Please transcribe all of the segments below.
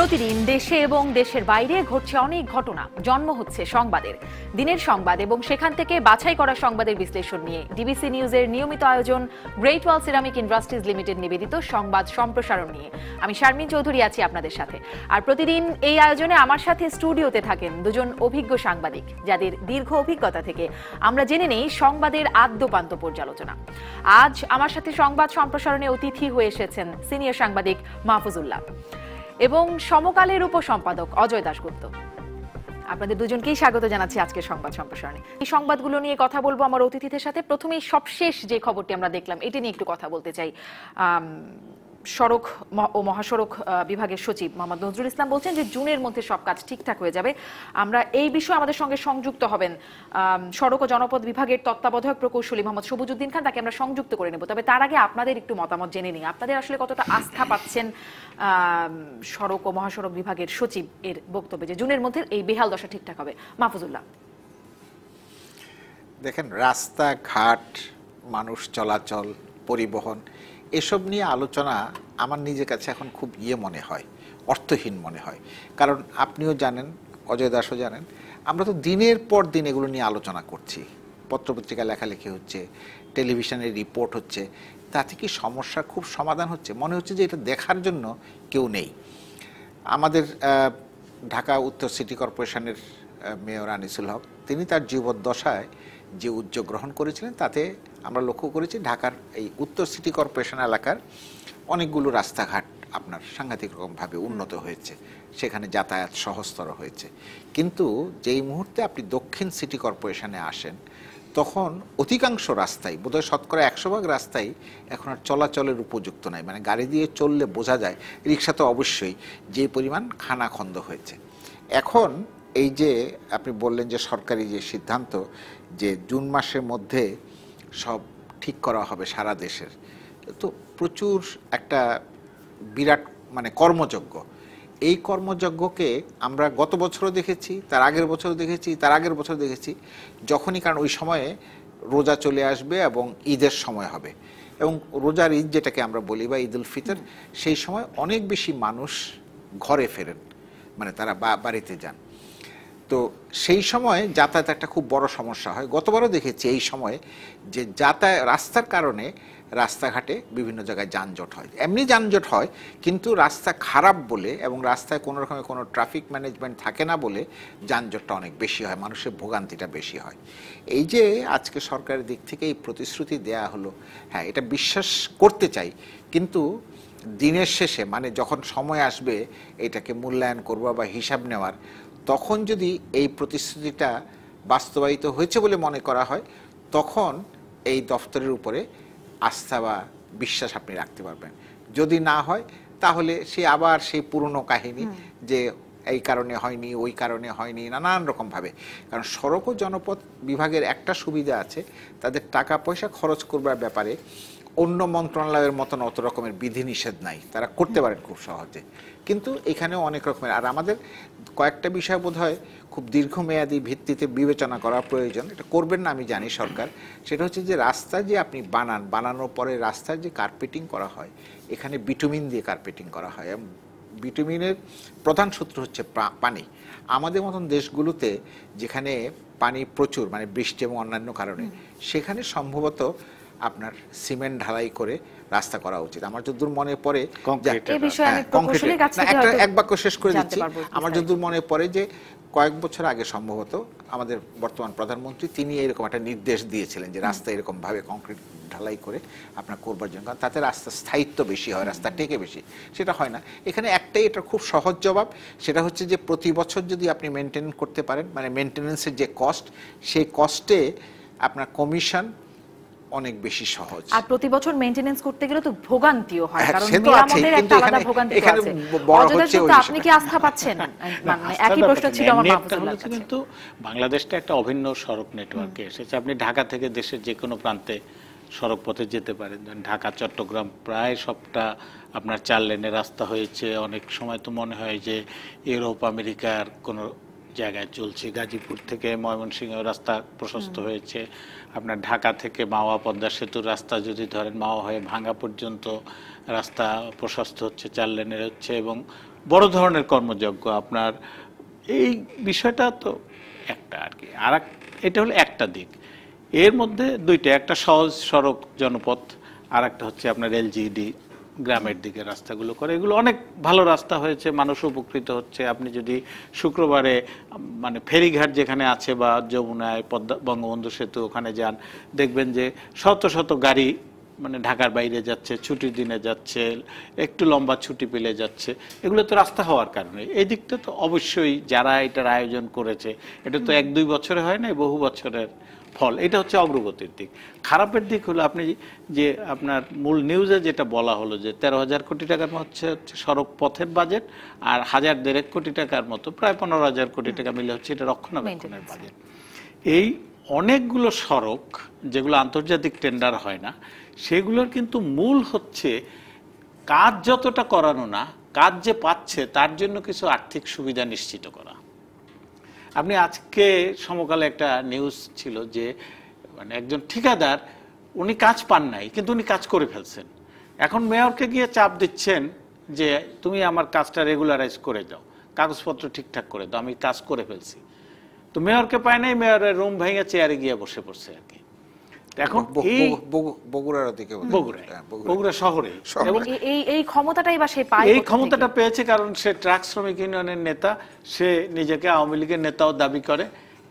প্রতিদিন দেশে এবং দেশের বাইরে ঘটছে অনেক ঘটনা, জন্ম হচ্ছে সংবাদের। দিনের সংবাদ এবং সেখান থেকে বাছাই করা সংবাদের বিশ্লেষণ নিয়ে ডিবিসি নিউজের নিয়মিত আয়োজন গ্রেট ওয়াল সিরামিক ইন্ডাস্ট্রিজ লিমিটেড নিবেদিত সংবাদ সম্প্রসারণ নিয়ে আমি শারমিন চৌধুরী আছি আপনাদের সাথে। আর প্রতিদিন এই আয়োজনে আমার সাথে স্টুডিওতে থাকেন দুজন অভিজ্ঞ সাংবাদিক, যাদের দীর্ঘ অভিজ্ঞতা থেকে আমরা জেনে নেই সংবাদের আদ্যপান্ত পর্যালোচনা। আজ আমার সাথে সংবাদ সম্প্রসারণে অতিথি হয়ে এসেছেন সিনিয়র সাংবাদিক মাহফুজুল্লাহ এবং সমকালের উপসম্পাদক অজয় দাশগুপ্ত। আপনাদের দুজনকেই স্বাগত জানাচ্ছি আজকের সংবাদ সম্প্রসারণে। এই সংবাদগুলো নিয়ে কথা বলবো আমার অতিথিদের সাথে। প্রথমেই সবশেষ যে খবরটি আমরা দেখলাম এটি নিয়ে একটু কথা বলতে চাই। সড়ক ও মহাসড়ক বিভাগের সচিব মোহাম্মদ নজরুল ইসলাম বলছেন যে জুনের মধ্যে সব কাজ ঠিকঠাক হয়ে যাবে। আমরা এই বিষয়ে আমাদের সঙ্গে সংযুক্ত হবেন সড়ক ও জনপথ বিভাগের তত্ত্বাবধায়ক প্রকৌশলী মোহাম্মদ সবুজউদ্দিন খান, তাকে আমরা সংযুক্ত করে নেব। তবে তার আগে আপনাদের একটু মতামত জেনে নিই, আপনাদের আসলে কতটা আস্থা পাচ্ছেন সড়ক ও মহাসড়ক বিভাগের সচিব এর বক্তব্যে যে জুনের মধ্যে এই বেহাল দশা ঠিকঠাক হবে? মাহফুজুল্লাহ, দেখেন, রাস্তাঘাট, মানুষ চলাচল, পরিবহন, এসব নিয়ে আলোচনা আমার নিজের কাছে এখন খুব মনে হয়, অর্থহীন মনে হয়। কারণ আপনিও জানেন, অজয় দাসও জানেন, আমরা তো দিনের পর দিন এগুলো নিয়ে আলোচনা করছি, পত্রপত্রিকা লেখালেখি হচ্ছে, টেলিভিশনে রিপোর্ট হচ্ছে, তাতে কি সমস্যার খুব সমাধান হচ্ছে? মনে হচ্ছে যে এটা দেখার জন্য কেউ নেই। আমাদের ঢাকা উত্তর সিটি কর্পোরেশনের মেয়র আনিসুল হক, তিনি তার জীবদ্দশায় যে উদ্যোগ গ্রহণ করেছিলেন তাতে আমরা লক্ষ্য করেছি ঢাকার এই উত্তর সিটি কর্পোরেশন এলাকার অনেকগুলো রাস্তাঘাট আপনার সাংঘাতিক রকমভাবে উন্নত হয়েছে, সেখানে যাতায়াত সহজতর হয়েছে। কিন্তু যেই মুহূর্তে আপনি দক্ষিণ সিটি কর্পোরেশনে আসেন তখন অধিকাংশ রাস্তায়, বোধহয় শতকরা 100% রাস্তায় এখন আর চলাচলের উপযুক্ত নাই। মানে গাড়ি দিয়ে চললে বোঝা যায়, রিক্সা তো অবশ্যই, যে পরিমাণ খানাখন্দ হয়েছে। এখন এই যে আপনি বললেন যে সরকারি যে সিদ্ধান্ত যে জুন মাসের মধ্যে সব ঠিক করা হবে সারা দেশের, তো প্রচুর একটা বিরাট মানে কর্মযজ্ঞ। এই কর্মযজ্ঞকে আমরা গত বছরও দেখেছি, তার আগের বছরও দেখেছি, তার আগের বছর দেখেছি, যখনই, কারণ ওই সময়ে রোজা চলে আসবে এবং ঈদের সময় হবে, এবং রোজার ঈদ যেটাকে আমরা বলি বা ঈদ উল ফিতর, সেই সময় অনেক বেশি মানুষ ঘরে ফেরেন, মানে তারা বাড়িতে যান। তো সেই সময় যাতায়াত একটা খুব বড় সমস্যা হয়। গতবারও দেখেছি এই সময়ে যে রাস্তার কারণে রাস্তাঘাটে বিভিন্ন জায়গায় যানজট হয়, এমনি যানজট হয়, কিন্তু রাস্তা খারাপ বলে এবং রাস্তায় কোনো রকমের কোনো ট্রাফিক ম্যানেজমেন্ট থাকে না বলে যানজটটা অনেক বেশি হয়, মানুষের ভোগান্তিটা বেশি হয়। এই যে আজকে সরকারের দিক থেকে এই প্রতিশ্রুতি দেয়া হলো, হ্যাঁ, এটা বিশ্বাস করতে চাই, কিন্তু দিনের শেষে মানে যখন সময় আসবে এটাকে মূল্যায়ন করবো বা হিসাব নেওয়ার, তখন যদি এই প্রতিশ্রুতিটা বাস্তবায়িত হয়েছে বলে মনে করা হয়, তখন এই দফতরের উপরে আস্থা বা বিশ্বাস আপনি রাখতে পারবেন। যদি না হয় তাহলে সে আবার সেই পুরনো কাহিনী যে এই কারণে হয়নি, ওই কারণে হয়নি, নানান রকমভাবে। কারণ সড়ক ও জনপথ বিভাগের একটা সুবিধা আছে, তাদের টাকা পয়সা খরচ করবার ব্যাপারে অন্য মন্ত্রণালয়ের মতন অত রকমের বিধিনিষেধ নাই, তারা করতে পারেন খুব সহজে। কিন্তু এখানেও অনেক রকমের, আর আমাদের কয়েকটা বিষয় বোধ হয় খুব দীর্ঘমেয়াদী ভিত্তিতে বিবেচনা করা প্রয়োজন, এটা করবেন না আমি জানি সরকার। সেটা হচ্ছে যে রাস্তা যে আপনি বানানোর পরে রাস্তার যে কার্পেটিং করা হয়, এখানে বিটুমিন দিয়ে কার্পেটিং করা হয়, এবং বিটুমিনের প্রধান সূত্র হচ্ছে পানি। আমাদের মতন দেশগুলোতে যেখানে পানি প্রচুর, মানে বৃষ্টি এবং অন্যান্য কারণে, সেখানে সম্ভবত আপনার সিমেন্ট ঢালাই করে রাস্তা করা উচিত। আমার যতদূর মনে পড়ে, এক বাক্য শেষ করে দিচ্ছি, আমার যতদূর মনে পড়ে যে কয়েক বছর আগে সম্ভবত আমাদের বর্তমান প্রধানমন্ত্রী তিনি এরকম একটা নির্দেশ দিয়েছিলেন যে রাস্তা এরকম ভাবে কংক্রিট ঢালাই করে আপনার করবার জন্য, কারণ তাতে রাস্তার স্থায়িত্ব বেশি হয়, রাস্তা টেকে বেশি। সেটা হয় না এখানে। একটাই এটা খুব সহজ জবাব, সেটা হচ্ছে যে প্রতি বছর যদি আপনি মেনটেন করতে পারেন, মানে মেনটেন্যান্সের যে কস্ট, সেই কস্টে আপনার কমিশন অনেক বেশি সহজ। আর প্রতি বছর মেইনটেনেন্স করতে গেলে তো ভোগান্তিও হয়, কারণ মেরামতের একটা আলাদা ভোগান্তি আছে। আপনি কি আস্থা পাচ্ছেন? মানে একই প্রশ্ন ছিল আমার মাহফুজুল্লাহর কাছে। কিন্তু বাংলাদেশটা একটা অভিন্ন সড়ক নেটওয়ার্কে এসেছে। আপনি ঢাকা থেকে দেশের যে কোনো প্রান্তে সড়ক পথে যেতে পারেন। ঢাকা চট্টগ্রাম প্রায় সবটা আপনার 4 লেনের রাস্তা হয়েছে। অনেক সময় তো মনে হয় যে ইউরোপ আমেরিকার কোনো জায়গায় চলছে। গাজীপুর থেকে ময়মনসিংহ রাস্তা প্রশস্ত হয়েছে। আপনার ঢাকা থেকে মাওয়া পদ্মা সেতুর রাস্তা যদি ধরেন, মাওয়া হয়ে ভাঙ্গা পর্যন্ত রাস্তা প্রশস্ত হচ্ছে, 4 লেনের হচ্ছে, এবং বড় ধরনের কর্মযজ্ঞ আপনার এই বিষয়টা তো একটা আর কি। আর এটা হলো একটা দিক, এর মধ্যে দুইটা, একটা সহজ সড়ক জনপথ, আর একটা হচ্ছে আপনার এলজিডি গ্রামের দিকে রাস্তাগুলো করে, এগুলো অনেক ভালো রাস্তা হয়েছে, মানুষ উপকৃত হচ্ছে। আপনি যদি শুক্রবারে মানে ফেরিঘাট যেখানে আছে বা যমুনায় বঙ্গবন্ধু সেতু ওখানে যান, দেখবেন যে শত শত গাড়ি মানে ঢাকার বাইরে যাচ্ছে, ছুটির দিনে যাচ্ছে, একটু লম্বা ছুটি পেলে যাচ্ছে, এগুলো তো রাস্তা হওয়ার কারণে। এই দিকটা তো অবশ্যই যারা এটার আয়োজন করেছে, এটা তো 1-2 বছরে হয় না, বহু বছরের ফল। এটা হচ্ছে অগ্রগতির দিক। খারাপের দিক হলো আপনি যে আপনার মূল নিউজে যেটা বলা হলো যে 13,000 কোটি টাকার হচ্ছে সড়ক পথের বাজেট, আর 1,000-1,500 কোটি টাকার মতো প্রায় 15,000 কোটি টাকা মিলে হচ্ছে এটা রক্ষণাবেক্ষণের বাজেট। এই অনেকগুলো সড়ক যেগুলো আন্তর্জাতিক টেন্ডার হয় না, সেগুলোর কিন্তু মূল হচ্ছে কাজ যতটা করানো না, কাজ যে পাচ্ছে তার জন্য কিছু আর্থিক সুবিধা নিশ্চিত করা। আপনি আজকে সমকালে একটা নিউজ ছিল যে মানে একজন ঠিকাদার, উনি কাজ পান নাই কিন্তু উনি কাজ করে ফেলছেন, এখন মেয়রকে গিয়ে চাপ দিচ্ছেন যে তুমি আমার কাজটা রেগুলারাইজ করে দাও, কাগজপত্র ঠিকঠাক করে দাও, আমি কাজ করে ফেলছি। তো মেয়রকে পায় নাই, মেয়রের রুম ভেঙে চেয়ারে গিয়ে বসে পড়ছে আর কি। এখন এই বগুড়ার দিকে, বগুড়া শহরে এই ক্ষমতাটাই বা সে পায়, এই ক্ষমতাটা পেয়েছে কারণ সে ট্রাক শ্রমিক ইউনিয়নের নেতা, সে নিজেকে আওয়ামী লীগের নেতাও দাবি করে,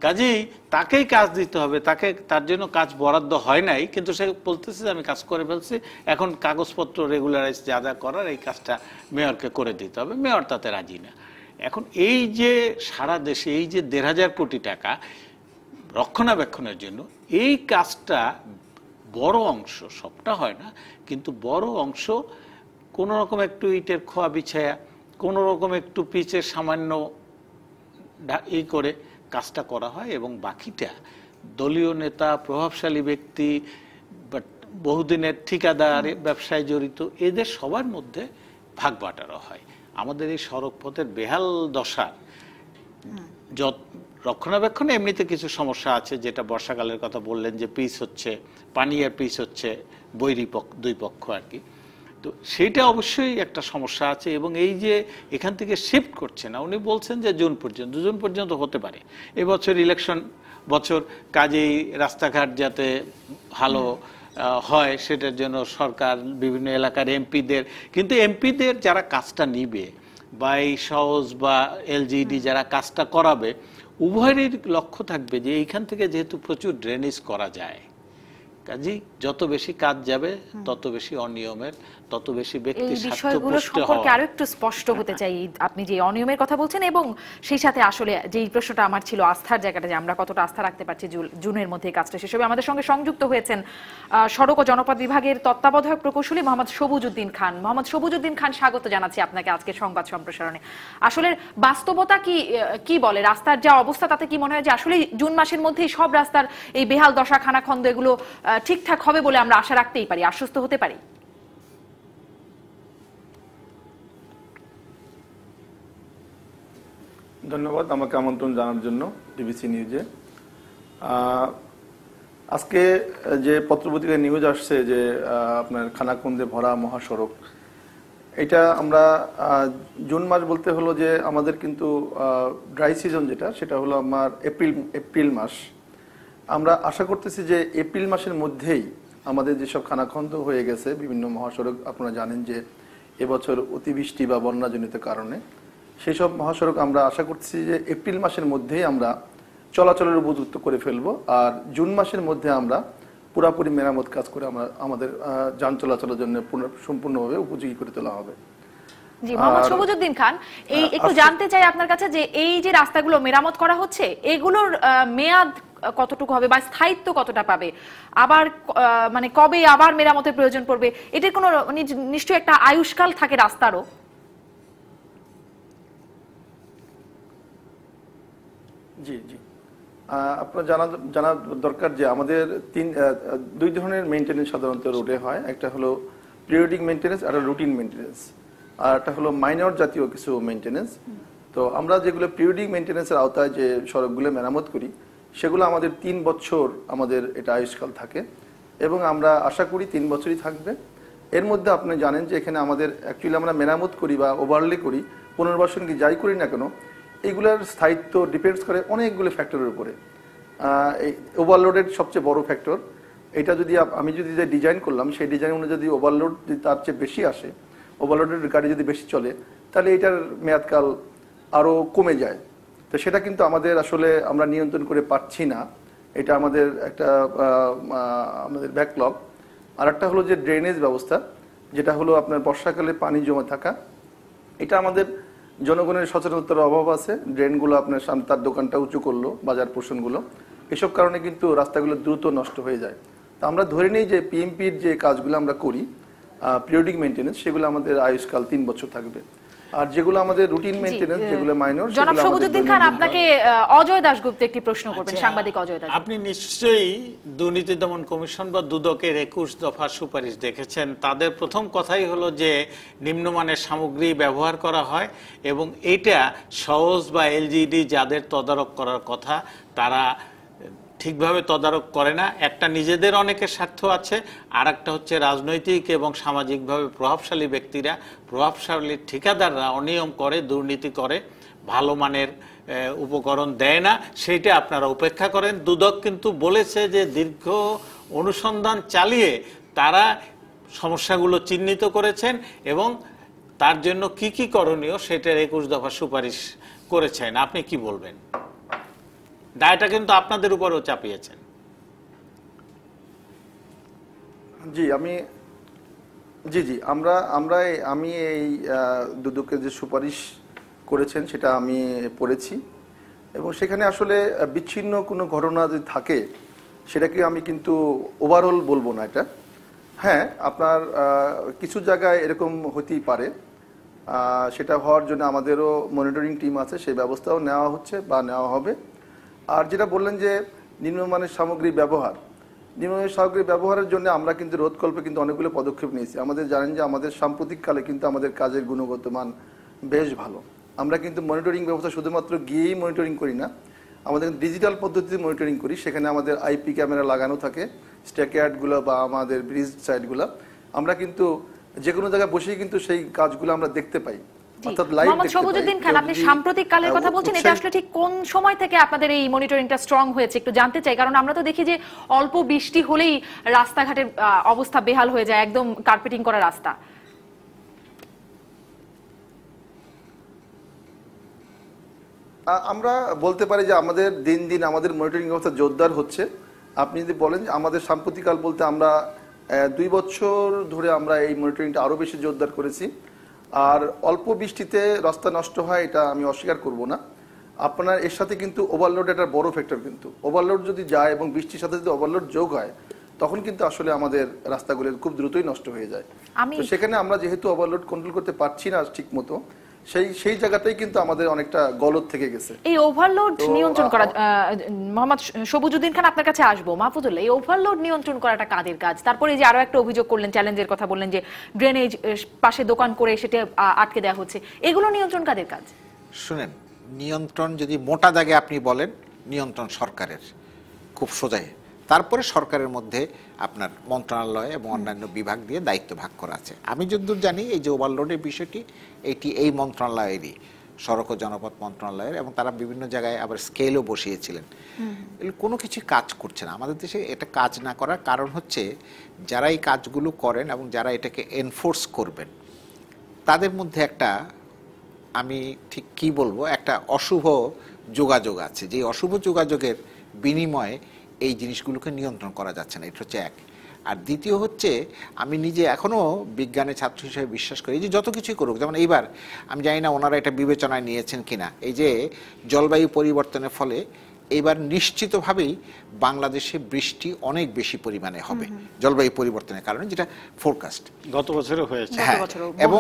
কাজেই তাকেই কাজ দিতে হবে। তাকে তার জন্য কাজ বরাদ্দ হয় নাই, কিন্তু সে বলতেছে যে আমি কাজ করে ফেলছি, এখন কাগজপত্র রেগুলারাইজ যা যা করার এই কাজটা মেয়রকে করে দিতে হবে। মেয়র তাতে রাজি না। এখন এই যে সারা দেশে এই যে 1,500 কোটি টাকা রক্ষণাবেক্ষণের জন্য, এই কাজটা বড় অংশ, সবটা হয় না কিন্তু বড় অংশ কোনো রকম একটু ইটের খোয়া বিছায়া, কোনো রকম একটু পিচের সামান্য ই করে কাজটা করা হয়, এবং বাকিটা দলীয় নেতা, প্রভাবশালী ব্যক্তি, বাট বহুদিনের ঠিকাদার, ব্যবসায় জড়িত, এদের সবার মধ্যে ভাগ বাটারা হয়। আমাদের এই সড়ক পথের বেহাল দশার রক্ষণাবেক্ষণে এমনিতে কিছু সমস্যা আছে, যেটা বর্ষাকালের কথা বললেন যে পিচ হচ্ছে, পানি আর পিচ হচ্ছে বৈরী দুই পক্ষ আর কি। তো সেইটা অবশ্যই একটা সমস্যা আছে, এবং এই যে এখান থেকে শিফট করছে না, উনি বলছেন যে জুন পর্যন্ত হতে পারে। এবছর ইলেকশন বছর, কাজেই রাস্তাঘাট যাতে ভালো হয় সেটার জন্য সরকার বিভিন্ন এলাকার এমপিদের, কিন্তু এমপিদের যারা কাজটা নিবে বা এই সহজ বা এলজিডি যারা কাজটা করাবে, উভয়েরই লক্ষ্য থাকবে যে এইখান থেকে যেহেতু প্রচুর ড্রেনেজ করা যায়, কাজেই যত বেশি কাজ যাবে তত বেশি অনিয়মের, তত বেশি ব্যক্তি বিষয়গুলো সম্পর্কে আরো একটু স্পষ্ট হতে চাই। আপনি যে অনিয়মের কথা বলছেন এবং সেই সাথে আসলে যেই প্রশ্নটা আমার ছিল আস্থার জায়গাটা, যে আমরা কতটা আস্থা রাখতে পারছি জুনের মধ্যে কাজটা শেষ হবে। আমাদের সঙ্গে সংযুক্ত হয়েছেন সড়ক ও জনপথ বিভাগের তত্ত্বাবধায়ক প্রকৌশলী মোহাম্মদ সবুজউদ্দিন খান। মোহাম্মদ সবুজউদ্দিন খান, স্বাগত জানাচ্ছি আপনাকে আজকে সংবাদ সম্প্রসারণে। আসলে বাস্তবতা কি বলে, রাস্তার যা অবস্থা তাতে কি মনে হয় যে আসলে জুন মাসের মধ্যেই সব রাস্তার এই বেহাল দশা, খানাখন্দ এগুলো ঠিকঠাক হবে বলে আমরা আশা রাখতেই পারি, আশ্বস্ত হতে পারি? ধন্যবাদ আমাকে আমন্ত্রণ জানার জন্য ডিবিসি নিউজে। আজকে যে পত্রপত্রিকায় নিউজ আসছে যে আপনার খানাখন্দে ভরা মহাসড়ক, এটা আমরা জুন মাস বলতে হলো যে আমাদের কিন্তু ড্রাই সিজন যেটা, সেটা হলো আমার এপ্রিল মাস। আমরা আশা করতেছি যে এপ্রিল মাসের মধ্যেই আমাদের যেসব খানাখন্দ হয়ে গেছে বিভিন্ন মহাসড়ক, আপনারা জানেন যে এবছর অতিবৃষ্টি বা বন্যাজনিত কারণে সেই সব মহাসড়ক আমরা আশা করছি যে এপ্রিল মাসের মধ্যেই আমরা চলাচলের উপযুক্ত করে ফেলবো, আর জুন মাসের মধ্যে আমরা পুরাপুরি মেরামত কাজ করে আমরা আমাদের যান চলাচলের জন্য সম্পূর্ণভাবে উপযোগী করে তোলা হবে। জি, মোহাম্মদ সবুজউদ্দিন খান, এই একটু জানতে চাই আপনার কাছে যে এই যে রাস্তাগুলো মেরামত করা হচ্ছে, এগুলোর মেয়াদ কতটুকু হবে বা স্থায়িত্ব কতটা পাবে, আবার মানে কবে আবার মেরামতের প্রয়োজন পড়বে, এটার কোনো নিশ্চয়ই একটা আয়ুষ্কাল থাকে রাস্তারও? জি জি, আপনার জানা দরকার যে আমাদের দুই ধরনের মেইনটেনেন্স সাধারণত রোডে হয়। একটা হলো পিরিয়ডিক মেইনটেনেন্স আর রুটিন মেইনটেনেন্স, আর একটা হলো মাইনর জাতীয় কিছু মেইনটেনেন্স। তো আমরা যেগুলো পিরিয়ডিক মেইনটেনেন্সের আওতায় যে সড়কগুলো মেরামত করি, সেগুলো আমাদের 3 বছর আমাদের এটা আয়ুষ্কাল থাকে, এবং আমরা আশা করি 3 বছরই থাকবে। এর মধ্যে আপনি জানেন যে এখানে আমাদের অ্যাকচুয়ালি আমরা মেরামত করি বা ওভারলে করি পুনর্বাসন কি যাই করি না কেন, এইগুলোর স্থায়িত্ব ডিপেন্ডস করে অনেকগুলো ফ্যাক্টরের উপরে। এই ওভারলোডের সবচেয়ে বড় ফ্যাক্টর এটা। যদি আমি যদি যে ডিজাইন করলাম সেই ডিজাইন অনুযায়ী যদি ওভারলোড যদি তার চেয়ে বেশি আসে, ওভারলোডের গাড়ি যদি বেশি চলে, তাহলে এটার মেয়াদকাল আরও কমে যায়। তো সেটা কিন্তু আমাদের আসলে আমরা নিয়ন্ত্রণ করে পারছি না, এটা আমাদের একটা আমাদের ব্যাকলগ। আর একটা হলো যে ড্রেনেজ ব্যবস্থা, যেটা হলো আপনার বর্ষাকালে পানি জমে থাকা। এটা আমাদের জনগণের সচেতনতার অভাব আছে। ড্রেনগুলো আপনার সামনে তার দোকানটা উঁচু করলো, বাজার পোর্শনগুলো, এসব কারণে কিন্তু রাস্তাগুলো দ্রুত নষ্ট হয়ে যায়। তো আমরা ধরে নিই যে পিএমপির যে কাজগুলো আমরা করি পিরিয়ডিক মেইনটেনেন্স, সেগুলো আমাদের আয়ুষ্কাল 3 বছর থাকবে। আর যেগুলো আমাদের রুটিন মেইনটেনেন্স, যেগুলো মাইনর, জনাব সবুজউদ্দিন খান, আপনাকে অজয় দাশগুপ্ত একটি প্রশ্ন করবেন, সাংবাদিক অজয় দাশগুপ্ত। আপনি নিশ্চয়ই দুর্নীতি দমন কমিশন বা দুদকের 21 দফা সুপারিশ দেখেছেন। তাদের প্রথম কথাই হলো যে নিম্নমানের সামগ্রী ব্যবহার করা হয় এবং এটা সহজ বা এলজিডি যাদের তদারক করার কথা তারা ঠিকভাবে তদারক করে না। একটা নিজেদের অনেকের স্বার্থ আছে, আর একটা হচ্ছে রাজনৈতিক এবং সামাজিকভাবে প্রভাবশালী ব্যক্তিরা, প্রভাবশালী ঠিকাদাররা অনিয়ম করে, দুর্নীতি করে, ভালো মানের উপকরণ দেয় না, সেইটা আপনারা উপেক্ষা করেন। দুদক কিন্তু বলেছে যে দীর্ঘ অনুসন্ধান চালিয়ে তারা সমস্যাগুলো চিহ্নিত করেছেন এবং তার জন্য কি কি করণীয় সেটার 21 দফা সুপারিশ করেছেন। আপনি কি বলবেন? দায়টা কিন্তু আপনাদের উপরও চাপিয়েছেন। জি আমি এই দুদকের যে সুপারিশ করেছেন সেটা আমি পড়েছি এবং সেখানে আসলে বিচ্ছিন্ন কোনো ঘটনা যদি থাকে সেটাকে আমি কিন্তু ওভারঅল বলবো না। এটা হ্যাঁ, আপনার কিছু জায়গায় এরকম হতেই পারে, সেটা হওয়ার জন্য আমাদেরও মনিটরিং টিম আছে, সেই ব্যবস্থাও নেওয়া হচ্ছে বা নেওয়া হবে। আর যেটা বললেন যে নিম্নমানের সামগ্রী ব্যবহারের জন্য আমরা কিন্তু রোধকল্পে কিন্তু অনেকগুলো পদক্ষেপ নিয়েছি। আমাদের জানেন যে আমাদের সাম্প্রতিককালে কিন্তু আমাদের কাজের গুণগত মান বেশ ভালো। আমরা কিন্তু মনিটরিং ব্যবস্থা শুধুমাত্র গিয়েই মনিটরিং করি না, আমাদের ডিজিটাল পদ্ধতিতে মনিটরিং করি। সেখানে আমাদের আইপি ক্যামেরা লাগানো থাকে, স্ট্যাকইয়ার্ডগুলো বা আমাদের ব্রিজ সাইডগুলো, আমরা কিন্তু যে কোনো জায়গায় বসেই কিন্তু সেই কাজগুলো আমরা দেখতে পাই। সবুজউদ্দিন খান, আপনি সাম্প্রতিক কালের কথা বলছেন, এটা আসলে ঠিক কোন সময় থেকে আপনাদের এই মনিটরিংটা স্ট্রং হয়েছে একটু জানতে চাই। কারণ আমরা তো দেখি যে অল্প বৃষ্টি হলেই রাস্তাঘাটের অবস্থা বেহাল হয়ে যায়, একদম কার্পেটিং করা রাস্তা। আমরা বলতে পারি যে আমাদের দিন দিন আমাদের মনিটরিং ব্যবস্থা জোরদার হচ্ছে। আপনি যদি বলেন যে আমাদের সাম্প্রতিককাল বলতে আমরা 2 বছর ধরে আমরা এই মনিটরিংটা আরো বেশি জোরদার করেছি। আর অল্প বৃষ্টিতে রাস্তা নষ্ট হয় এটা আমি অস্বীকার করব না। আপনার এর সাথে কিন্তু ওভারলোড একটা বড় ফ্যাক্টর। কিন্তু ওভারলোড যদি যায় এবং বৃষ্টির সাথে যদি ওভারলোড যোগ হয় তখন কিন্তু আসলে আমাদের রাস্তাগুলো খুব দ্রুতই নষ্ট হয়ে যায়। তো সেখানে আমরা যেহেতু ওভারলোড কন্ট্রোল করতে পারছি না ঠিক মতো, সেই জায়গাটাই কিন্তু আমাদের অনেকটা গলদ থেকে গেছে। এই ওভারলোড নিয়ন্ত্রণ করা, মোহাম্মদ সবুজউদ্দিন খান আপনার কাছে আসবো। মাহফুজুল্লাহ, এই ওভারলোড নিয়ন্ত্রণ করাটা কাদের কাজ? তারপরে যে আরো একটা অভিযোগ করলেন, চ্যালেঞ্জের কথা বললেন যে ড্রেনেজ পাশে দোকান করে সেটা আটকে দেওয়া হচ্ছে, এগুলো নিয়ন্ত্রণ কাদের কাজ? শুনেন, নিয়ন্ত্রণ যদি মোটা দাগে আপনি বলেন, নিয়ন্ত্রণ সরকারের, খুব সোজাই। তারপরে সরকারের মধ্যে আপনার মন্ত্রণালয় এবং অন্যান্য বিভাগ দিয়ে দায়িত্ব ভাগ করা আছে। আমি যতদূর জানি এই যে ওভারলোডের বিষয়টি এই মন্ত্রণালয়েরই, সড়ক ও জনপথ মন্ত্রণালয়ের, এবং তারা বিভিন্ন জায়গায় আবার স্কেলও বসিয়েছিলেন। কোনো কিছু কাজ করছে না আমাদের দেশে। এটা কাজ না করার কারণ হচ্ছে যারা এই কাজগুলো করেন এবং যারা এটাকে এনফোর্স করবেন তাদের মধ্যে একটা, আমি ঠিক কি বলবো, একটা অশুভ যোগাযোগ আছে। যে অশুভ যোগাযোগের বিনিময়ে এই জিনিসগুলোকে নিয়ন্ত্রণ করা যাচ্ছে না, এটা হচ্ছে এক। আর দ্বিতীয় হচ্ছে, আমি নিজে এখনও বিজ্ঞানের ছাত্র হিসেবে বিশ্বাস করি যে যত কিছুই করুক, যেমন এইবার আমি জানি না ওনারা এটা বিবেচনায় নিয়েছেন কিনা, এই যে জলবায়ু পরিবর্তনের ফলে এবার নিশ্চিতভাবেই বাংলাদেশে বৃষ্টি অনেক বেশি পরিমাণে হবে জলবায়ু পরিবর্তনের কারণে, যেটা ফোরকাস্ট গত বছরও হয়েছে। হ্যাঁ, এবং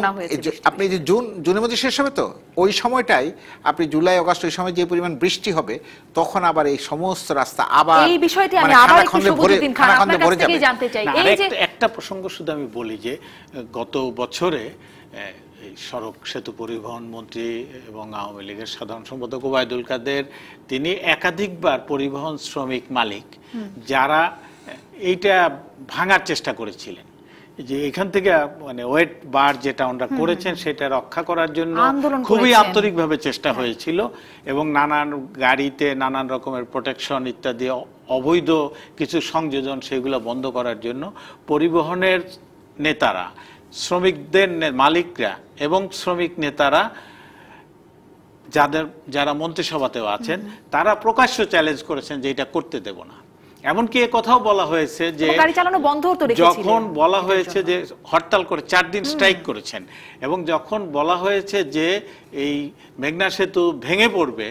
আপনি যে জুনের মধ্যে শেষ হবে, তো ওই সময়টাই আপনি জুলাই আগস্ট ওই সময় যে পরিমাণ বৃষ্টি হবে তখন আবার এই সমস্ত রাস্তা আবার এই বিষয়টি আমি আবার একটু সবুজউদ্দিন খান আপনার কাছ থেকে জানতে চাই। এই যে একটা প্রসঙ্গ শুধু আমি বলি যে গত বছরে সড়ক সেতু পরিবহন মন্ত্রী এবং আওয়ামী লীগের সাধারণ সম্পাদক ওবায়দুল কাদের, তিনি একাধিকবার পরিবহন শ্রমিক মালিক যারা এইটা ভাঙার চেষ্টা করেছিলেন যে এখান থেকে মানে ওয়েট বার যেটা আমরা করেছেন সেটা রক্ষা করার জন্য আন্দোলন খুবই করেছেন। আন্তরিকভাবে চেষ্টা হয়েছিল এবং নানান গাড়িতে নানান রকমের প্রোটেকশন ইত্যাদি অবৈধ কিছু সংযোজন সেগুলো বন্ধ করার জন্য পরিবহনের নেতারা, শ্রমিকদের মালিকরা এবং শ্রমিক নেতারা যারা মন্ত্রিসভাতেও আছেন তারা প্রকাশ্য চ্যালেঞ্জ করেছেন যে এটা করতে দেব না। এমনকি এ কথাও বলা হয়েছে যে গাড়ি চালানো বন্ধও তো রেখেছিলেন। যখন বলা হয়েছে যে হরতাল করে 4 দিন স্ট্রাইক করেছেন এবং যখন বলা হয়েছে যে এই মেঘনা সেতু ভেঙে পড়বে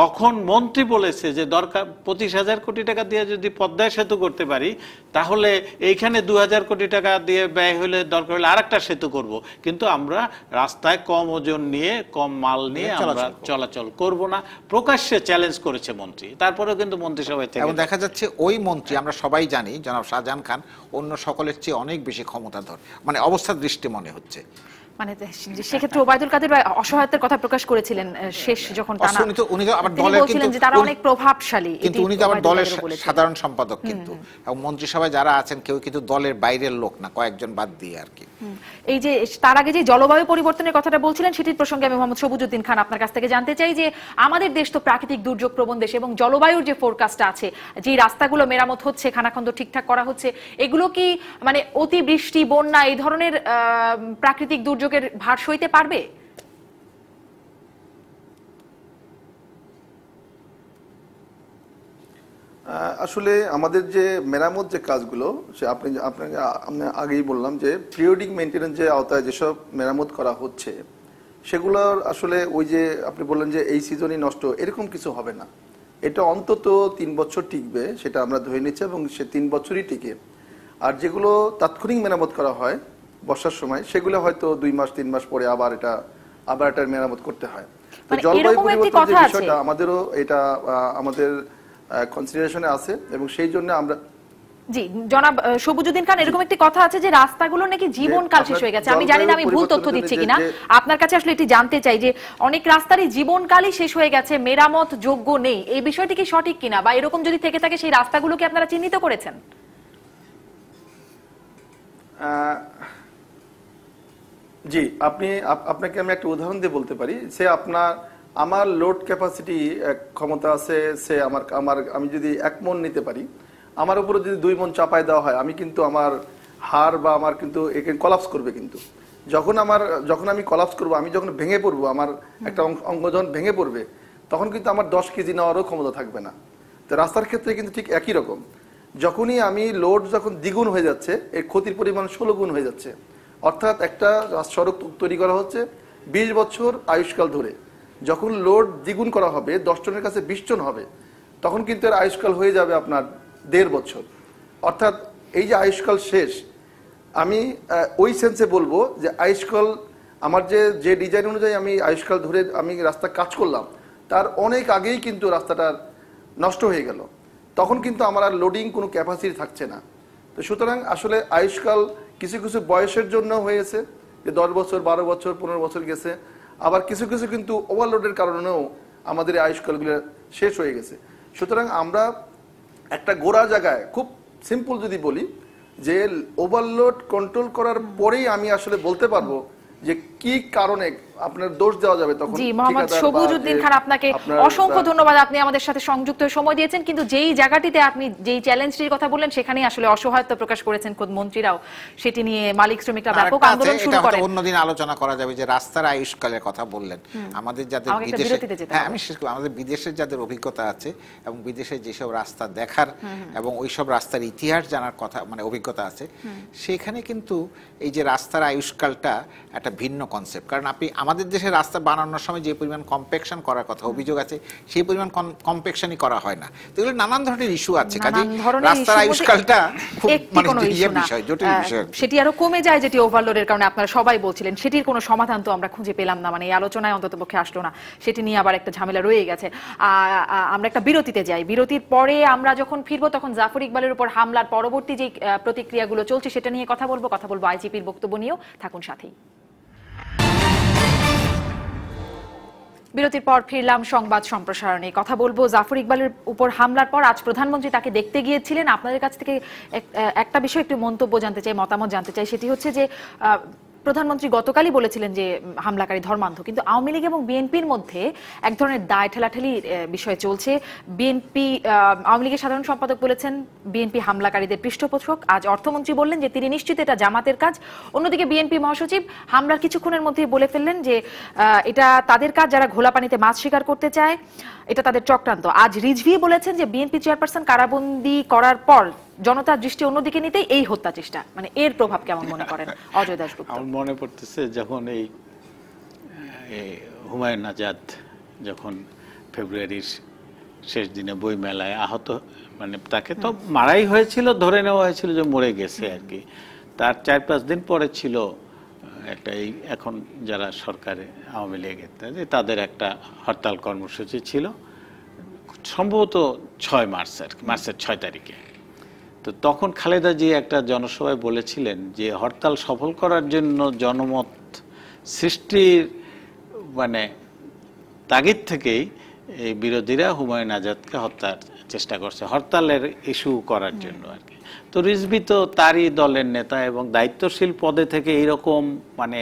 তখন মন্ত্রী বলেছে যে দরকার 25,000 কোটি টাকা দিয়ে যদি পদ্মা সেতু করতে পারি তাহলে এইখানে 2,000 কোটি টাকা দিয়ে ব্যয় হলে দরকার হলে আরেকটা সেতু করব, কিন্তু আমরা রাস্তায় কম ওজন নিয়ে কম মাল নিয়ে আমরা চলাচল করব না। প্রকাশ্যে চ্যালেঞ্জ করেছে মন্ত্রী, তারপরেও কিন্তু মন্ত্রিসভায় থেকে এবং দেখা যাচ্ছে ওই মন্ত্রী আমরা সবাই জানি জনাব শাহজাহান খান অন্য সকলের চেয়ে অনেক বেশি ক্ষমতাধর, মানে অবস্থার দৃষ্টি মনে হচ্ছে। মানে সেক্ষেত্রে ওবায়দুল কাদের অসহায়তার কথা প্রকাশ করেছিলেন শেষ যখন টানা, উনি তো আবার দলের বলছিলেন যে তারা অনেক প্রভাবশালী, কিন্তু উনি তো আবার দলের সাধারণ সম্পাদক কিন্তু, এবং মন্ত্রিসভায় যারা আছেন কেউ কিন্তু দলের বাইরের লোক না, কয়েকজন বাদ দিয়ে আর কি। এই যে তার আগে যে জলবায়ু পরিবর্তনের কথাটা বলছিলেন সেটির প্রসঙ্গে আমি মোহাম্মদ সবুজউদ্দিন খান আপনার কাছ থেকে জানতে চাই যে আমাদের দেশ তো প্রাকৃতিক দুর্যোগ প্রবণ দেশ এবং জলবায়ুর যে ফোরকাস্টটা আছে, যে রাস্তাগুলো মেরামত হচ্ছে, খানাখন্দ ঠিকঠাক করা হচ্ছে, এগুলো কি মানে অতিবৃষ্টি, বন্যা এই ধরনের প্রাকৃতিক দুর্যোগের ভার সইতে পারবে? আসলে আমাদের যে মেরামত যে কাজগুলো সে আপনাকে আগেই বললাম যে পিরিয়ডিক মেইনটেনেন্স যে আওতায় যেসব মেরামত করা হচ্ছে সেগুলোর আসলে ওই যে আপনি বললেন যে এই সিজনই নষ্ট, এরকম কিছু হবে না। এটা অন্তত 3 বছর টিকবে, সেটা আমরা ধরে নিচ্ছি এবং সে 3 বছরই টিকে। আর যেগুলো তাৎক্ষণিক মেরামত করা হয় বর্ষার সময় সেগুলো হয়তো 2 মাস 3 মাস পরে আবার এটার মেরামত করতে হয়। তো জলবায়ু পরিবর্তনের যে বিষয়টা আমাদেরও এটা আমাদের কনসিডারেশনে আছে এবং সেই জন্য আমরা জি জনাব সবুজউদ্দিন খান, এরকম একটি কথা আছে যে রাস্তাগুলো নাকি জীবনকাল শেষ হয়ে গেছে। আমি জানি না আমি ভুল তথ্য দিচ্ছি কিনা, আপনার কাছে আসলে এটি জানতে চাই যে অনেক রাস্তারই জীবনকালই শেষ হয়ে গেছে, মেরামত যোগ্য নেই, এই বিষয়টি কি সঠিক কিনা, বা এরকম যদি থেকে থাকে সেই রাস্তাগুলোকে আপনারা চিহ্নিত করেছেন? জি, আপনাকে আমি একটা উদাহরণ দিয়ে বলতে পারি। সে আমার লোড ক্যাপাসিটি ক্ষমতা আছে, সে আমি যদি 1 মন নিতে পারি, আমার উপরে যদি 2 মন চাপায় দেওয়া হয়, আমি কিন্তু আমার হাড় বা আমার কিন্তু এখানে কলাপস করবে। কিন্তু যখন আমি কলাপস করবো, আমি যখন ভেঙে পড়বো, আমার একটা অঙ্গ যখন ভেঙে পড়বে তখন কিন্তু আমার 10 কেজি নেওয়ারও ক্ষমতা থাকবে না। তো রাস্তার ক্ষেত্রে কিন্তু ঠিক একই রকম, যখনই আমি লোড যখন দ্বিগুণ হয়ে যাচ্ছে এর ক্ষতির পরিমাণ 16 গুণ হয়ে যাচ্ছে। অর্থাৎ একটা সড়ক তৈরি করা হচ্ছে 20 বছর আয়ুষ্কাল ধরে, যখন লোড দ্বিগুণ করা হবে 10 টনের কাছে 20 টন হবে, তখন কিন্তু এর আয়ুষ্কাল হয়ে যাবে আপনার 1.5 বছর। অর্থাৎ এই যে আয়ুষ্কাল শেষ, আমি ওই সেন্সে বলবো যে আয়ুষ্কাল আমার যে ডিজাইন অনুযায়ী আমি আয়ুষ্কাল ধরে আমি রাস্তা কাজ করলাম তার অনেক আগেই কিন্তু রাস্তাটা নষ্ট হয়ে গেল, তখন কিন্তু আমার আর লোডিং কোনো ক্যাপাসিটি থাকছে না। তো সুতরাং আসলে আয়ুষ্কাল কিছু কিছু বয়সের জন্য হয়েছে, যে 10 বছর 12 বছর 15 বছর গেছে, আবার কিছু কিছু কিন্তু ওভারলোডের কারণেও আমাদের আয়ুষ্কালগুলো শেষ হয়ে গেছে। সুতরাং আমরা একটা গোড়া জায়গায় খুব সিম্পল যদি বলি যে ওভারলোড কন্ট্রোল করার পরেই আমি আসলে বলতে পারবো যে কি কারণে আপনার দোষ দেওয়া যাবে তখন। জি মোহাম্মদ সবুজউদ্দিন খান, আপনাকে অসংখ্য ধন্যবাদ, আপনি আমাদের সাথে সংযুক্ত হয়ে সময় দিয়েছেন। কিন্তু যেই জায়গাটিতে আপনি যেই চ্যালেঞ্জটির কথা বললেন সেখানেই আসলে অসহায়তা প্রকাশ করেছেন খোদ মন্ত্রীরাও, সেটি নিয়ে মালিক শ্রমিকরা ব্যাপক আন্দোলন শুরু করেন। অন্যদিন আলোচনা করা যাবে যে রাস্তার আয়ুষ্কালের কথা বললেন, আমাদের যাদের বিদেশে, হ্যাঁ আমি শেষ করব, আমাদের বিদেশের যাদের অভিজ্ঞতা আছে এবং বিদেশে যেসব রাস্তা দেখার এবং ওইসব রাস্তার ইতিহাস জানার কথা মানে অভিজ্ঞতা আছে, সেখানে কিন্তু এই যে রাস্তার আয়ুষ্কালটা একটা ভিন্ন কনসেপ্ট। কারণ আপনি আমাদের দেশে রাস্তা বানানোর সময় যে পরিমাণ কম্প্যাকশন করার কথা অভিযোগ আছে সেই পরিমাণ কম্প্যাকশনই করা হয় না। তো এগুলো নানান ধরনের ইস্যু আছে, কাজে রাস্তার আয়ুষ্কালটা খুব মানে জটিল বিষয়, সেটি আরো কমে যায় যেটি ওভারলোডের কারণে আপনারা সবাই বলছিলেন, সেটির কোনো সমাধান তো আমরা খুঁজে পেলাম না, মানে এই আলোচনায় অন্ততপক্ষে আসলো না, সেটি নিয়ে আবার একটা ঝামেলা রয়ে গেছে। আমরা একটা বিরতিতে যাই, বিরতির পরে আমরা যখন ফিরবো তখন জাফর ইকবালের উপর হামলার পরবর্তী যে প্রতিক্রিয়াগুলো চলছে সেটা নিয়ে কথা বলবো আইজিপির বক্তব্য নিয়েও। থাকুন সাথেই। বিরতির পর ফিরলাম সংবাদ সম্প্রসারণে। কথা বলবো জাফর ইকবালের উপর হামলার পর আজ প্রধানমন্ত্রী তাকে দেখতে গিয়েছিলেন। আপনাদের কাছ থেকে একটা বিষয় একটু মন্তব্য জানতে চাই, মতামত জানতে চাই। সেটি হচ্ছে যে প্রধানমন্ত্রী গতকালই বলেছিলেন যে হামলাকারী ধর্মান্ধ, কিন্তু আওয়ামী লীগ এবং বিএনপির মধ্যে এক ধরনের দায় ঠেলাঠেলির বিষয় চলছে। আওয়ামী লীগের সাধারণ সম্পাদক বলেছেন বিএনপি হামলাকারীদের পৃষ্ঠপোষক। আজ অর্থমন্ত্রী বললেন যে তিনি নিশ্চিত এটা জামাতের কাজ। অন্যদিকে বিএনপি মহাসচিব হামলার কিছুক্ষণের মধ্যেই বলে ফেললেন যে এটা তাদের কাজ, যারা ঘোলা পানিতে মাছ শিকার করতে চায়, এটা তাদের চক্রান্ত। আজ রিজভি বলেছেন যে বিএনপি চেয়ারপারসন কারাবন্দী করার পর জনতার দৃষ্টি অন্যদিকে নিতেই এই হত্যা চেষ্টা। মানে এর প্রভাব কেমন মনে করেন অজয় দাশগুপ্ত? আমার মনে পড়তেছে যখন এই হুমায়ুন আজাদ যখন ফেব্রুয়ারির শেষ দিনে বই মেলায় আহত, মানে তাকে তো মারাই হয়েছিল, ধরে নেওয়া হয়েছিল যে মরে গেছে আর কি। তার 4-5 দিন পরে ছিল একটা এই এখন যারা সরকারে আওয়ামী লীগের তাদের একটা হরতাল কর্মসূচি ছিল, সম্ভবত 6 মার্চ আর কি, মার্চের 6 তারিখে। তো তখন খালেদা জি একটা জনসভায় বলেছিলেন যে হরতাল সফল করার জন্য জনমত সৃষ্টির মানে তাগিদ থেকেই এই বিরোধীরা হুমায়ুন আজাদকে হত্যার চেষ্টা করছে, হরতালের ইস্যু করার জন্য আর কি। তো রিজভী তো তারই দলের নেতা এবং দায়িত্বশীল পদে থেকে এইরকম মানে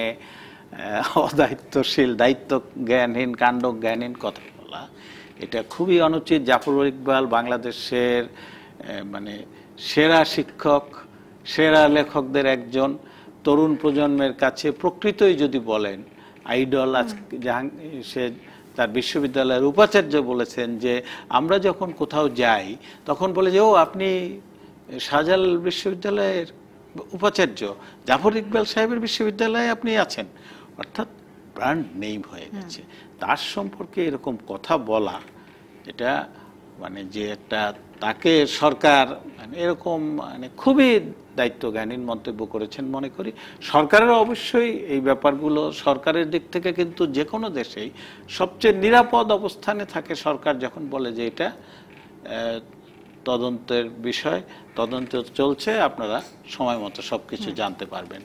অদায়িত্বশীল, দায়িত্ব জ্ঞানহীন, কাণ্ড জ্ঞানহীন কথা বলা, এটা খুবই অনুচিত। জাফর ইকবাল বাংলাদেশের মানে সেরা শিক্ষক, সেরা লেখকদের একজন, তরুণ প্রজন্মের কাছে প্রকৃতই যদি বলেন আইডল। আজকে সে তার বিশ্ববিদ্যালয়ের উপাচার্য বলেছেন যে আমরা যখন কোথাও যাই তখন বলে যে ও আপনি শাহজালাল বিশ্ববিদ্যালয়ের উপাচার্য, জাফর ইকবাল সাহেবের বিশ্ববিদ্যালয়ে আপনি আছেন, অর্থাৎ ব্র্যান্ড নেম হয়ে গেছে। তার সম্পর্কে এরকম কথা বলা, এটা মানে যে একটা তাকে সরকার মানে এরকম মানে খুবই দায়িত্বজ্ঞানহীন মন্তব্য করেছেন মনে করি। সরকারের অবশ্যই এই ব্যাপারগুলো, সরকারের দিক থেকে কিন্তু যে কোনো দেশেই সবচেয়ে নিরাপদ অবস্থানে থাকে সরকার যখন বলে যে এটা তদন্তের বিষয়, তদন্ত চলছে, আপনারা সময় মতো সব কিছু জানতে পারবেন।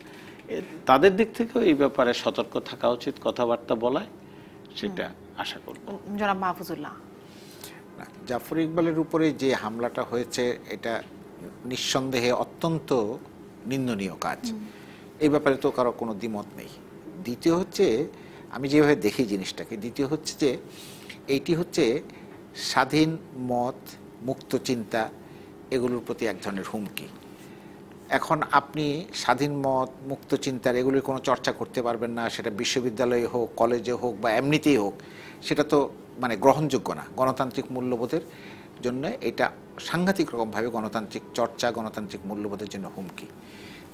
তাদের দিক থেকেও এই ব্যাপারে সতর্ক থাকা উচিত, কথাবার্তা বলায়, সেটা আশা করব। জনাব মাহফুজুল্লাহ, জাফর ইকবালের উপরে যে হামলাটা হয়েছে এটা নিঃসন্দেহে অত্যন্ত নিন্দনীয় কাজ, এই ব্যাপারে তো কারো কোনো দ্বিমত নেই। দ্বিতীয় হচ্ছে আমি যেভাবে দেখি জিনিসটাকে, দ্বিতীয় হচ্ছে যে এইটি হচ্ছে স্বাধীন মত, মুক্ত চিন্তা, এগুলোর প্রতি এক ধরনের হুমকি। এখন আপনি স্বাধীন মত, মুক্ত চিন্তার এগুলির কোনো চর্চা করতে পারবেন না, সেটা বিশ্ববিদ্যালয়ে হোক, কলেজে হোক বা এমনিতেই হোক, সেটা তো মানে গ্রহণযোগ্য না। গণতান্ত্রিক মূল্যবোধের জন্য এটা সাংঘাতিক রকমভাবে গণতান্ত্রিক চর্চা, গণতান্ত্রিক মূল্যবোধের জন্য হুমকি।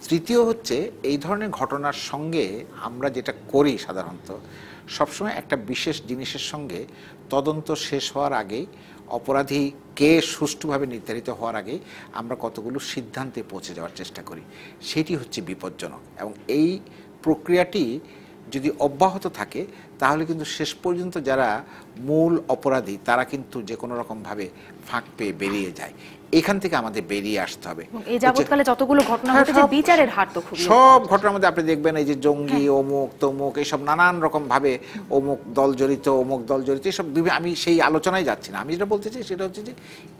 তৃতীয় হচ্ছে এই ধরনের ঘটনার সঙ্গে আমরা যেটা করি সাধারণত সবসময় একটা বিশেষ জিনিসের সঙ্গে তদন্ত শেষ হওয়ার আগেই, অপরাধী কে সুষ্ঠুভাবে নির্ধারিত হওয়ার আগেই আমরা কতগুলো সিদ্ধান্তে পৌঁছে যাওয়ার চেষ্টা করি, সেটি হচ্ছে বিপজ্জনক। এবং এই প্রক্রিয়াটি যদি অব্যাহত থাকে তাহলে কিন্তু শেষ পর্যন্ত যারা মূল অপরাধী তারা কিন্তু যে কোনো রকমভাবে ফাঁক পেয়ে বেরিয়ে যায়। এখান থেকে আমাদের বেরিয়ে আসতে হবে। এই যাবতকালে যতগুলো ঘটনা ঘটেছে বিচারের হার তো খুব, সব ঘটনার মধ্যে আপনি দেখবেন এই যে জঙ্গি, অমুক তমুক, এইসব নানান রকম ভাবে অমুক দল জড়িত, অমুক দল জড়িত, এইসব আমি সেই আলোচনায় যাচ্ছি না। আমি যেটা বলতে চাই সেটা হচ্ছে যে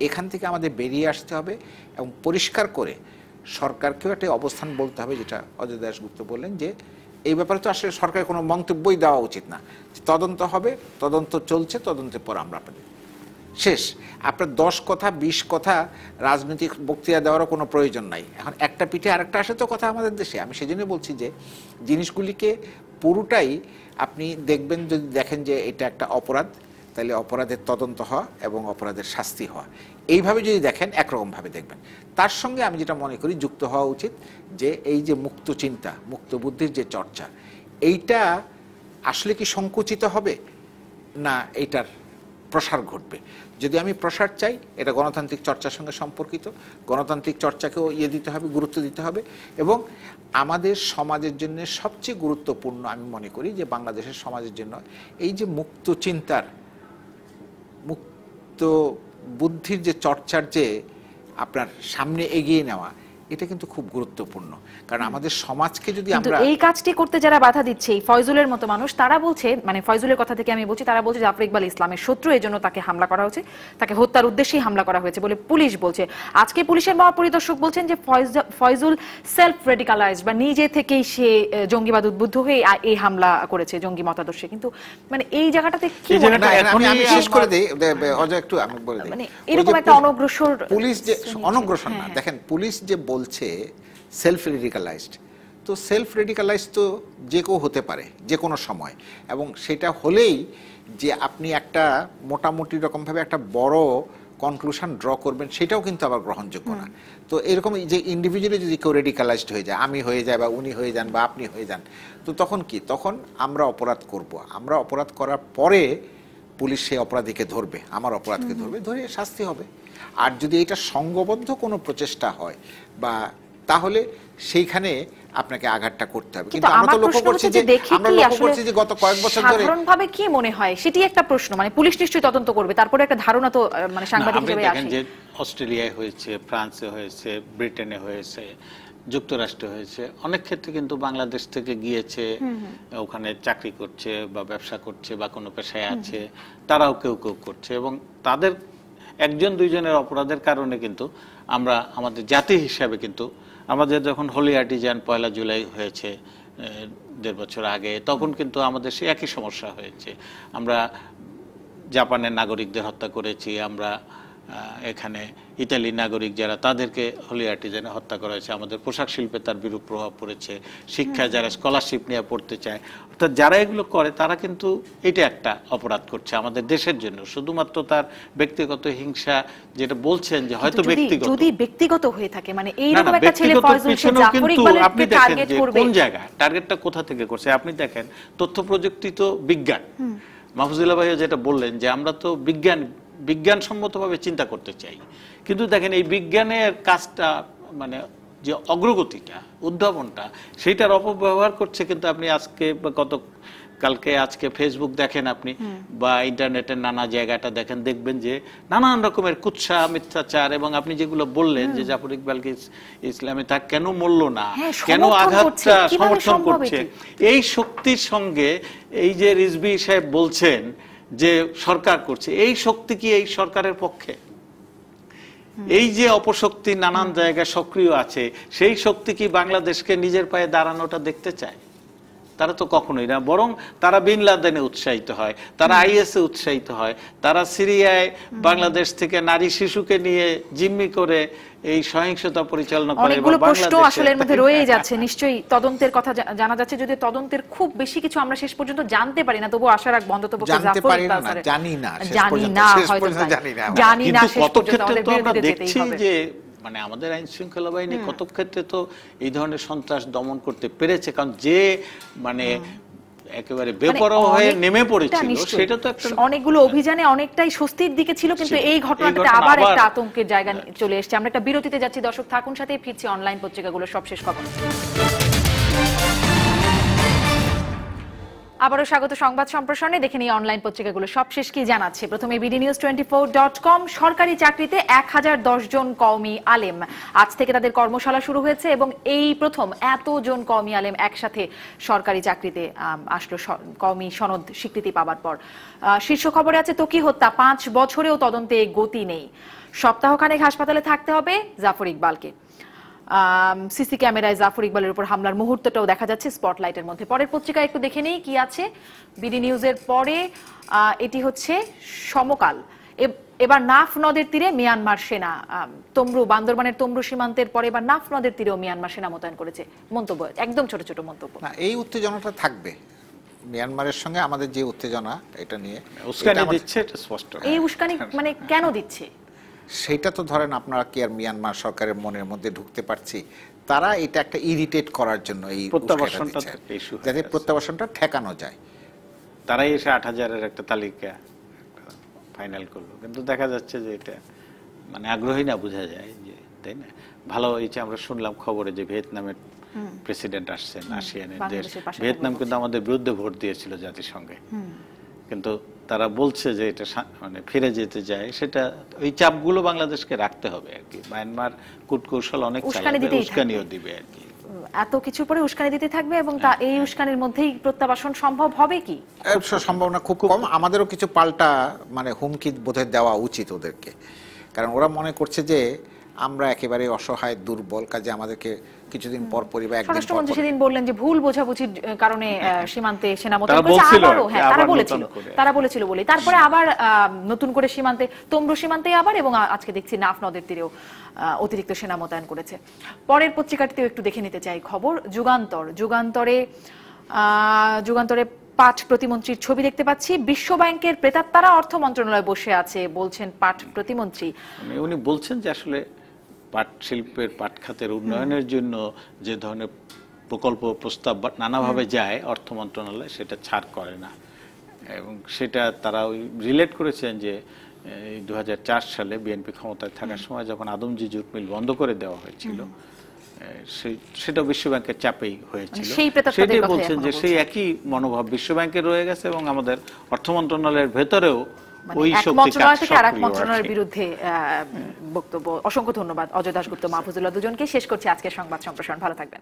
এখান থেকে আমাদের বেরিয়ে আসতে হবে এবং পরিষ্কার করে সরকারকেও একটা অবস্থান বলতে হবে, যেটা অজয় দাশগুপ্ত বললেন যে এই ব্যাপারে তো আসলে সরকারের কোনো মন্তব্যই দেওয়া উচিত না। তদন্ত হবে, তদন্ত চলছে, তদন্তের পর আমরা শেষ। আপনার 10 কথা 20 কথা রাজনৈতিক বক্তৃতা দেওয়ারও কোনো প্রয়োজন নাই। এখন একটা পিঠে আরেকটা আসে তো কথা আমাদের দেশে। আমি সেজন্য বলছি যে জিনিসগুলিকে পুরোটাই আপনি দেখবেন, যদি দেখেন যে এটা একটা অপরাধ, তাহলে অপরাধের তদন্ত হওয়া এবং অপরাধের শাস্তি হওয়া, এইভাবে যদি দেখেন একরকমভাবে দেখবেন। তার সঙ্গে আমি যেটা মনে করি যুক্ত হওয়া উচিত যে এই যে মুক্ত চিন্তা, মুক্ত বুদ্ধির যে চর্চা, এইটা আসলে কি সংকুচিত হবে না এইটার প্রসার ঘটবে? যদি আমি প্রসার চাই, এটা গণতান্ত্রিক চর্চার সঙ্গে সম্পর্কিত, গণতান্ত্রিক চর্চাকেও দিতে হবে, গুরুত্ব দিতে হবে। এবং আমাদের সমাজের জন্য সবচেয়ে গুরুত্বপূর্ণ আমি মনে করি যে বাংলাদেশের সমাজের জন্য এই যে মুক্ত চিন্তার, মুক্ত বুদ্ধির যে চর্চার যে আপনার সামনে এগিয়ে নেওয়া, এটা কিন্তু খুব গুরুত্বপূর্ণ, কারণ আমাদের সমাজকে যদি কিন্তু আমরা এই কাজটি করতে যারা বাধা দিচ্ছে এই ফয়জুলের মতো মানুষ, তারা বলছে, মানে ফয়জুলের কথা থেকে আমি বলছি, তারা বলছে জাফর ইকবাল ইসলামের শত্রু, এই জন্য তাকে হামলা করা হয়েছে, তাকে হত্যার উদ্দেশ্যেই হামলা করা হয়েছে বলে পুলিশ বলছে। আজকে পুলিশের মহাপরিদর্শক বলছেন যে ফয়জুল সেলফ রেডিকালাইজড, বা নিজে থেকেই সে জঙ্গিবাদ উদ্বুদ্ধ হয়ে এই হামলা করেছে জঙ্গি মতাদর্শে। কিন্তু মানে এই জায়গাটাতে কি মনে হয়? আমি শেষ করে দেই, অজয় একটু আমি বলে দিই, মানে এরকম একটা অনগ্রসর পুলিশ যে অনগ্রসর না, দেখেন পুলিশ যে বলছে সেলফ রেডিকালাইজড, তো সেলফ রেডিকালাইজড তো যে কেউ হতে পারে যে কোনো সময়, এবং সেটা হলেই যে আপনি একটা মোটামুটি রকমভাবে একটা বড় কনক্লুশন ড্র করবেন সেটাও কিন্তু আবার গ্রহণযোগ্য না। তো এরকম যে ইন্ডিভিজুয়ালি যদি কেউ রেডিকালাইজড হয়ে যায়, আমি হয়ে যায় বা উনি হয়ে যান বা আপনি হয়ে যান, তো তখন কি, তখন আমরা অপরাধ করব, আমরা অপরাধ করার পরে পুলিশ সেই অপরাধীকে ধরবে, আমার অপরাধকে ধরবে, ধরে শাস্তি হবে। আর যদি এটা সংঘবদ্ধ কোনো প্রচেষ্টা হয় বা, তাহলে সেইখানে আপনাকে আঘাতটা করতে হবে। কিন্তু আমরা তো লক্ষ্য করছি যে গত কয়েক বছর ধরে সাধারণভাবে কি মনে হয় সেটি একটা প্রশ্ন, মানে পুলিশ নিশ্চয়ই তদন্ত করবে, তারপরে একটা ধারণা তো মানে সাংবাদিক হিসেবে আসে। যে অস্ট্রেলিয়ায় হয়েছে, ফ্রান্সে হয়েছে, ব্রিটেনে হয়েছে, যুক্তরাষ্ট্রে হয়েছে, অনেক ক্ষেত্রে কিন্তু বাংলাদেশ থেকে গিয়েছে, ওখানে চাকরি করছে বা ব্যবসা করছে বা কোনো পেশায় আছে, তারাও কেউ কেউ করছে, এবং তাদের একজন দুইজনের অপরাধের কারণে কিন্তু আমরা আমাদের জাতি হিসাবে কিন্তু আমাদের যখন হোলি আর্টিজান 1 জুলাই হয়েছে 1.5 বছর আগে, তখন কিন্তু আমাদের সে একই সমস্যা হয়েছে। আমরা জাপানের নাগরিকদের হত্যা করেছি, আমরা এখানে ইতালি নাগরিক যারা, তাদেরকে হোলি আর্টিজানে হত্যা করা হয়েছে, আমাদের পোশাক শিল্পে তার বিরূপ প্রভাব পড়েছে, শিক্ষা যারা স্কলারশিপ নিয়ে পড়তে চায়, অর্থাৎ যারা এগুলো করে তারা কিন্তু এটা একটা অপরাধ করছে আমাদের দেশের জন্য। শুধুমাত্র তার ব্যক্তিগত হিংসা যেটা বলছেন যে হয়তো ব্যক্তিগত, যদি ব্যক্তিগত হয়ে থাকে, মানে এইরকম একটা ছেলে ফয়জুল সে জাফর ইকবালকে টার্গেট করবে, কোন জায়গা টার্গেটটা কোথা থেকে করছে আপনি দেখেন। তথ্য প্রযুক্তি তো বিজ্ঞান, মাহফুজুল্লাহ ভাইয়া যেটা বললেন যে আমরা তো বিজ্ঞানসম্মতভাবে চিন্তা করতে চাই, কিন্তু দেখেন এই বিজ্ঞানের কাজটা, মানে যে অগ্রগতিটা, উদ্ভাবনটা, সেইটার অপব্যবহার করছে। কিন্তু আপনি আজকে কালকে আজকে ফেসবুক দেখেন আপনি, বা ইন্টারনেটের নানা জায়গাটা দেখেন, দেখবেন যে নানান রকমের কুৎসা, মিথ্যাচার, এবং আপনি যেগুলো বললেন যে জাফর ইকবালকে ইসলামে তা কেন মরল না, কেন আঘাতটা সমর্থন করছে, এই শক্তির সঙ্গে এই যে রিজভী সাহেব বলছেন যে সরকার করছে, এই শক্তি কি এই সরকারের পক্ষে? এই যে অপশক্তি নানান জায়গায় সক্রিয় আছে, সেই শক্তি কি বাংলাদেশকে নিজের পায়ে দাঁড়ানোটা দেখতে চায়? তারা তো কখনোই না, বরং তারা বিন লাদেনে উৎসাহিত হয়, তারা আইএসএ উৎসাহিত হয়, তারা সিরিয়ায় বাংলাদেশ থেকে নারী শিশুকে নিয়ে জিম্মি করে এই সহিংসতা পরিচালনা করে। অনেকগুলো প্রশ্ন আসলে এর মধ্যে রয়ে যাচ্ছে, নিশ্চয়ই তদন্তের কথা জানা যাচ্ছে, যদি তদন্তের খুব বেশি কিছু আমরা শেষ পর্যন্ত জানতে পারি না, তবু আশা রাখবো অন্তত জানি না শেষ পর্যন্ত আমাদের বিরুদ্ধে যেতেই হবে। যে মানে আমাদের আইন শৃঙ্খলা বাহিনী কত ক্ষেত্রে তো এই ধরনের সন্ত্রাস দমন করতে পেরেছে, কারণ যে মানে একেবারে বেপরোয়া হয়ে নেমে পড়েছিল, সেটা তো একটা অনেকগুলো অভিযানে অনেকটাই স্বস্তির দিকে ছিল, কিন্তু এই ঘটনাটাতে আবার একটা আতঙ্কের জায়গা চলে এসেছে। আমরা একটা বিরতিতে যাচ্ছি, দর্শক থাকুন সাথে, ফিরছি অনলাইন পত্রিকাগুলো সবশেষ খবর। আবারও স্বাগত সংবাদ সম্প্রসারণে, দেখে নিই অনলাইন পত্রিকাগুলো সবশেষ কি জানাচ্ছে। প্রথমে bdnews24.com, সরকারি চাকরিতে 1010 জন কওমি আলেম, আজ থেকে তাদের কর্মশালা শুরু হয়েছে, এবং এই প্রথম এতজন কওমি আলেম একসাথে সরকারি চাকরিতে আসলো কওমি সনদ স্বীকৃতি পাবার পর। শীর্ষ খবরে আছে ত্বকী হত্যা, 5 বছরেও তদন্তে গতি নেই, সপ্তাহখানেক হাসপাতালে থাকতে হবে জাফর ইকবালকে। সিসি ক্যামেরায় জাফর ইকবালের উপর হামলার মুহূর্তটাও দেখা যাচ্ছে স্পটলাইটের মধ্যে। পরের পত্রিকা একটু দেখে নেই কি আছে বিডি নিউজের পরে। এটি হচ্ছে সমকাল, এবার নাফ নদের তীরে মিয়ানমার সেনা, তমরু, বান্দরবানের তমরু সীমান্তের পরে এবার নাফ নদের তীরেও মিয়ানমার সেনা মোতায়েন করেছে। মন্তব্য একদম ছোট ছোট মন্তব্য। না, এই উত্তেজনাটা থাকবে, মিয়ানমারের সঙ্গে আমাদের যে উত্তেজনা, এটা নিয়ে উস্কানি দিচ্ছে, এটা স্পষ্ট। এই উস্কানি মানে কেন দিচ্ছে সেইটা তো ধরেন আপনারা কি আর মিয়ানমার সরকারের মনের মধ্যে ঢুকতে পারছি, তারা এটা একটা ইরিটেট করার জন্য এই প্রত্যাবাসনটা, যাতে প্রত্যাবাসনটা ঠেকানো যায়। তারাই এসে 8000-এর একটা তালিকা ফাইনাল করলো, কিন্তু দেখা যাচ্ছে যে এটা মানে আগ্রহী না, বোঝা যায় যে, তাই না? ভালো হয়েছে আমরা শুনলাম খবরে যে ভিয়েতনামের প্রেসিডেন্ট আসছেন, আসিয়ানের দেশ, ভিয়েতনাম কিন্তু আমাদের বিরুদ্ধে ভোট দিয়েছিল জাতিসংঘে, কিন্তু তারা বলছে যে এটা মানে ফিরে যেতে যায়, সেটা ওই চাপগুলো বাংলাদেশকে রাখতে হবে আর কি। মায়ানমার কূটকৌশল অনেক উস্কানিও দিবে আর কি, এত কিছু পরে উস্কানি দিতে থাকবে এবং এই উস্কানির মধ্যেই প্রত্যাবাসন সম্ভব হবে কি? সম্ভাবনা খুব কম। আমাদেরও কিছু পাল্টা মানে হুমকি বোধহয় দেওয়া উচিত ওদেরকে, কারণ ওরা মনে করছে যে আমরা একেবারে অসহায় দুর্বল, কাজে আমাদেরকে কিছুদিন পর পরই বা একদিন পর স্বরাষ্ট্রমন্ত্রী সেদিন বললেন যে ভুল বোঝাবুঝির কারণে সীমান্তে সেনা মোতায়েন করেছে। আবারও হ্যাঁ তারা বলেছিল বলে তারপরে আবার নতুন করে সীমান্তে, তমরু সীমান্তে আবার, এবং আজকে দেখছি নাফ নদের তীরেও অতিরিক্ত সেনা মোতায়েন করেছে। পরের পত্রিকাটিতেও একটু দেখে নিতে চাই খবর। যুগান্তরে পাট প্রতিমন্ত্রীর ছবি দেখতে পাচ্ছি। বিশ্ব ব্যাংকের প্রেতাত্মারা অর্থ মন্ত্রণালয়ে বসে আছে বলছেন পাট প্রতিমন্ত্রী। উনি বলছেন যে আসলে পাট শিল্পের, পাট খাতের উন্নয়নের জন্য যে ধরনের প্রকল্প প্রস্তাব নানাভাবে যায় অর্থ মন্ত্রণালয়, সেটা ছাড় করে না। এবং সেটা তারা রিলেট করেছেন যে 2004 সালে বিএনপি ক্ষমতায় থাকার সময় যখন আদমজি জুট মিল বন্ধ করে দেওয়া হয়েছিল, সেটা বিশ্ব ব্যাংকের চাপেই হয়েছিল। সেটাই বলছেন যে সেই একই মনোভাব বিশ্ব ব্যাংকের রয়ে গেছে এবং আমাদের অর্থ মন্ত্রণালয়ের ভেতরেও ওই মন্ত্রণালয় থেকে আরেক মন্ত্রণালয়ের বিরুদ্ধে বক্তব্য। অসংখ্য ধন্যবাদ অজয় দাশগুপ্ত, মাহফুজুল্লাহ দুজনকে। শেষ করছি আজকের সংবাদ সম্প্রসারণ। ভালো থাকবেন।